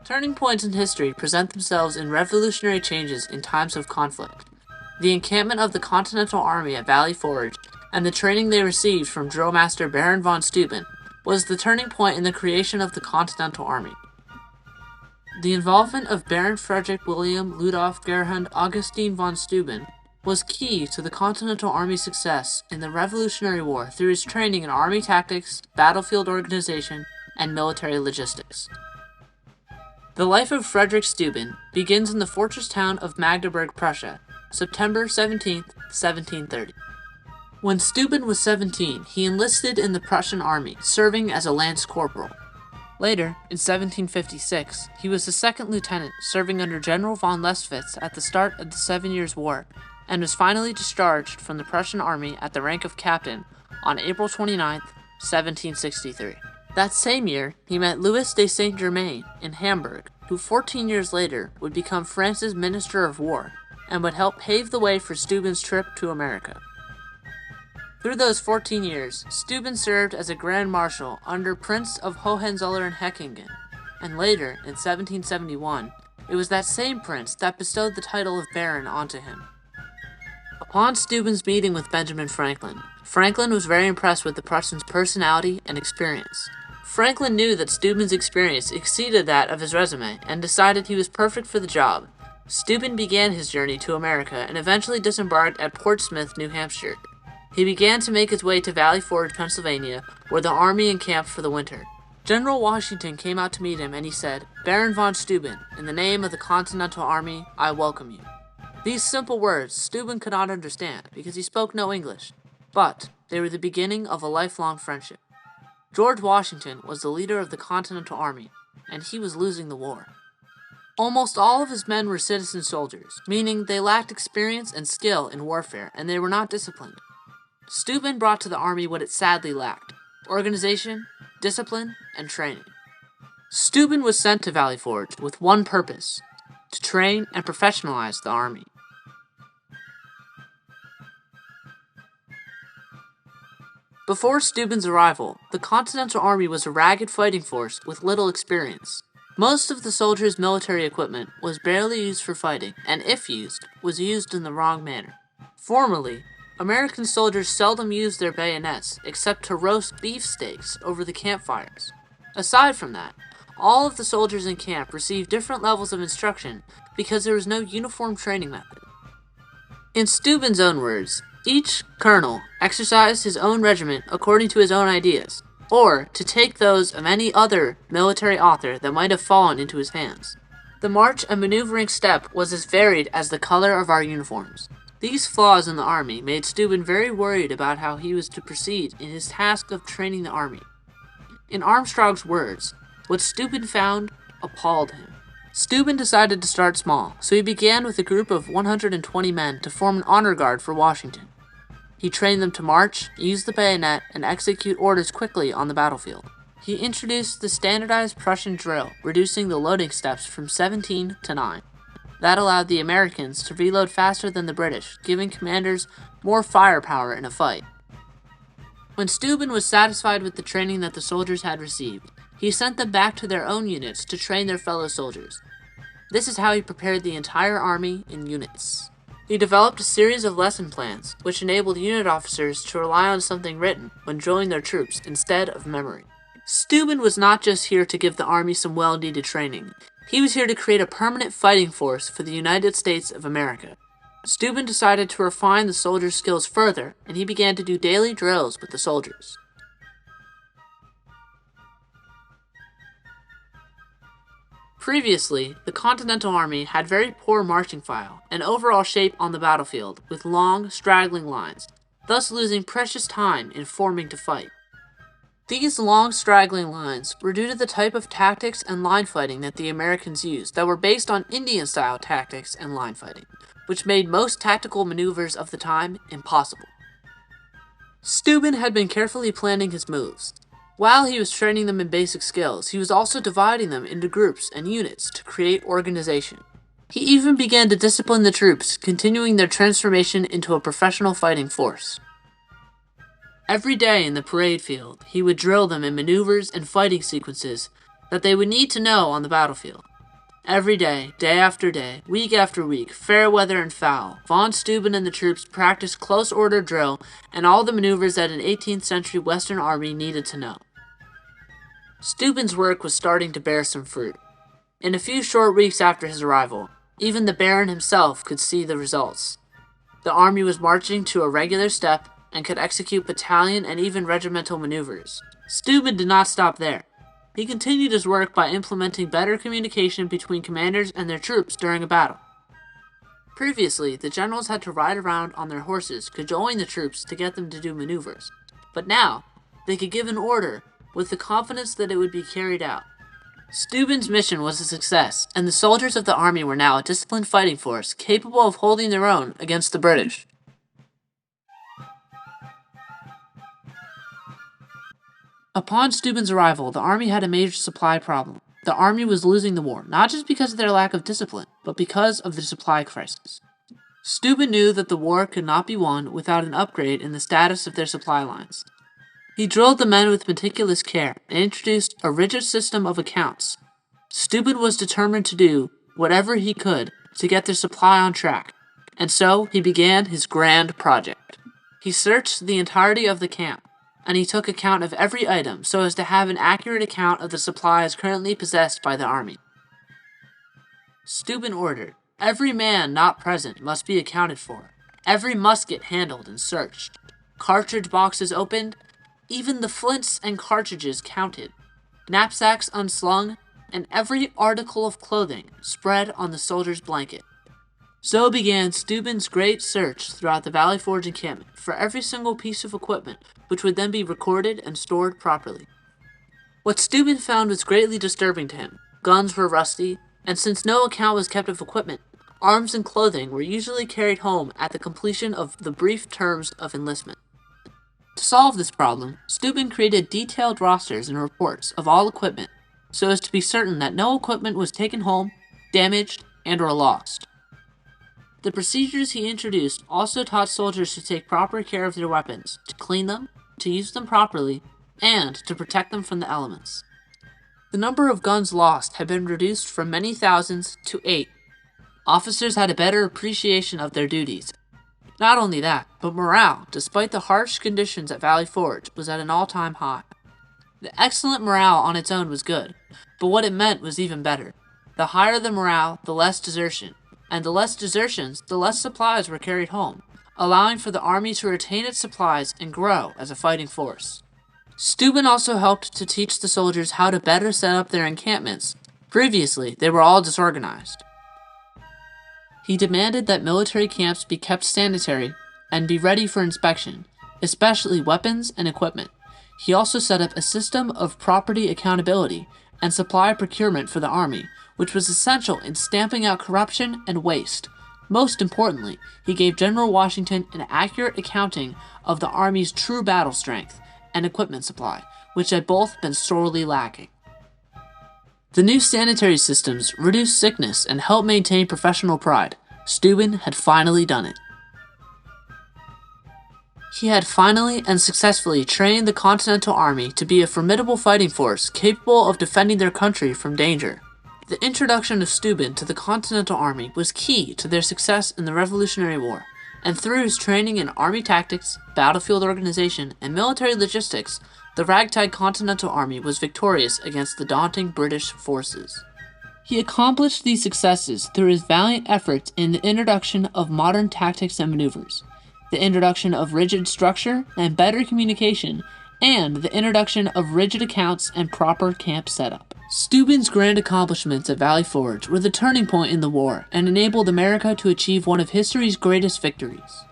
Turning points in history present themselves in revolutionary changes in times of conflict. The encampment of the Continental Army at Valley Forge and the training they received from drill master Baron von Steuben was the turning point in the creation of the Continental Army. The involvement of Baron Frederick William Ludolf Gerhard Augustin von Steuben was key to the Continental Army's success in the Revolutionary War through his training in army tactics, battlefield organization, and military logistics. The life of Frederick Steuben begins in the fortress town of Magdeburg, Prussia, September 17, 1730. When Steuben was 17, he enlisted in the Prussian army, serving as a lance corporal. Later, in 1756, he was a second lieutenant serving under General von Lestwitz at the start of the 7 Years' War, and was finally discharged from the Prussian army at the rank of captain on April 29, 1763. That same year, he met Louis de Saint-Germain in Hamburg, who 14 years later would become France's Minister of War, and would help pave the way for Steuben's trip to America. Through those 14 years, Steuben served as a Grand Marshal under Prince of Hohenzollern Hechingen, and later, in 1771, it was that same prince that bestowed the title of Baron onto him. Upon Steuben's meeting with Benjamin Franklin, Franklin was very impressed with the Prussian's personality and experience. Franklin knew that Steuben's experience exceeded that of his resume and decided he was perfect for the job. Steuben began his journey to America and eventually disembarked at Portsmouth, New Hampshire. He began to make his way to Valley Forge, Pennsylvania, where the army encamped for the winter. General Washington came out to meet him and he said, "Baron von Steuben, in the name of the Continental Army, I welcome you." These simple words Steuben could not understand because he spoke no English, but they were the beginning of a lifelong friendship. George Washington was the leader of the Continental Army, and he was losing the war. Almost all of his men were citizen soldiers, meaning they lacked experience and skill in warfare, and they were not disciplined. Steuben brought to the army what it sadly lacked: organization, discipline, and training. Steuben was sent to Valley Forge with one purpose: to train and professionalize the army. Before Steuben's arrival, the Continental Army was a ragged fighting force with little experience. Most of the soldiers' military equipment was barely used for fighting, and if used, was used in the wrong manner. Formerly, American soldiers seldom used their bayonets except to roast beefsteaks over the campfires. Aside from that, all of the soldiers in camp received different levels of instruction because there was no uniform training method. In Steuben's own words, each colonel exercised his own regiment according to his own ideas, or to take those of any other military author that might have fallen into his hands. The march and maneuvering step was as varied as the color of our uniforms. These flaws in the army made Steuben very worried about how he was to proceed in his task of training the army. In Armstrong's words, what Steuben found appalled him. Steuben decided to start small, so he began with a group of 120 men to form an honor guard for Washington. He trained them to march, use the bayonet, and execute orders quickly on the battlefield. He introduced the standardized Prussian drill, reducing the loading steps from 17 to 9. That allowed the Americans to reload faster than the British, giving commanders more firepower in a fight. When Steuben was satisfied with the training that the soldiers had received, he sent them back to their own units to train their fellow soldiers. This is how he prepared the entire army in units. He developed a series of lesson plans, which enabled unit officers to rely on something written when drilling their troops instead of memory. Steuben was not just here to give the army some well-needed training. He was here to create a permanent fighting force for the United States of America. Steuben decided to refine the soldiers' skills further, and he began to do daily drills with the soldiers. Previously, the Continental Army had very poor marching file and overall shape on the battlefield, with long, straggling lines, thus losing precious time in forming to fight. These long, straggling lines were due to the type of tactics and line fighting that the Americans used that were based on Indian-style tactics and line fighting, which made most tactical maneuvers of the time impossible. Steuben had been carefully planning his moves. While he was training them in basic skills, he was also dividing them into groups and units to create organization. He even began to discipline the troops, continuing their transformation into a professional fighting force. Every day in the parade field, he would drill them in maneuvers and fighting sequences that they would need to know on the battlefield. Every day, day after day, week after week, fair weather and foul, von Steuben and the troops practiced close order drill and all the maneuvers that an 18th century Western army needed to know. Steuben's work was starting to bear some fruit. In a few short weeks after his arrival, even the Baron himself could see the results. The army was marching to a regular step and could execute battalion and even regimental maneuvers. Steuben did not stop there. He continued his work by implementing better communication between commanders and their troops during a battle. Previously, the generals had to ride around on their horses, cajoling the troops to get them to do maneuvers. But now, they could give an order with the confidence that it would be carried out. Steuben's mission was a success, and the soldiers of the army were now a disciplined fighting force capable of holding their own against the British. Upon Steuben's arrival, the army had a major supply problem. The army was losing the war, not just because of their lack of discipline, but because of the supply crisis. Steuben knew that the war could not be won without an upgrade in the status of their supply lines. He drilled the men with meticulous care and introduced a rigid system of accounts. Steuben was determined to do whatever he could to get their supply on track, and so he began his grand project. He searched the entirety of the camp, and he took account of every item so as to have an accurate account of the supplies currently possessed by the army. Steuben ordered, every man not present must be accounted for, every musket handled and searched, cartridge boxes opened, even the flints and cartridges counted, knapsacks unslung, and every article of clothing spread on the soldier's blanket. So began Steuben's great search throughout the Valley Forge encampment for every single piece of equipment, which would then be recorded and stored properly. What Steuben found was greatly disturbing to him. Guns were rusty, and since no account was kept of equipment, arms and clothing were usually carried home at the completion of the brief terms of enlistment. To solve this problem, Steuben created detailed rosters and reports of all equipment so as to be certain that no equipment was taken home, damaged, and/or lost. The procedures he introduced also taught soldiers to take proper care of their weapons, to clean them, to use them properly, and to protect them from the elements. The number of guns lost had been reduced from many thousands to 8. Officers had a better appreciation of their duties. Not only that, but morale, despite the harsh conditions at Valley Forge, was at an all-time high. The excellent morale on its own was good, but what it meant was even better. The higher the morale, the less desertion. And the less desertions, the less supplies were carried home, allowing for the army to retain its supplies and grow as a fighting force. Steuben also helped to teach the soldiers how to better set up their encampments. Previously, they were all disorganized. He demanded that military camps be kept sanitary and be ready for inspection, especially weapons and equipment. He also set up a system of property accountability and supply procurement for the army, which was essential in stamping out corruption and waste. Most importantly, he gave General Washington an accurate accounting of the Army's true battle strength and equipment supply, which had both been sorely lacking. The new sanitary systems reduced sickness and helped maintain professional pride. Steuben had finally done it. He had finally and successfully trained the Continental Army to be a formidable fighting force capable of defending their country from danger. The introduction of Steuben to the Continental Army was key to their success in the Revolutionary War, and through his training in army tactics, battlefield organization, and military logistics, the ragtag Continental Army was victorious against the daunting British forces. He accomplished these successes through his valiant efforts in the introduction of modern tactics and maneuvers, the introduction of rigid structure and better communication, and the introduction of rigid accounts and proper camp setup. Steuben's grand accomplishments at Valley Forge were the turning point in the war and enabled America to achieve one of history's greatest victories.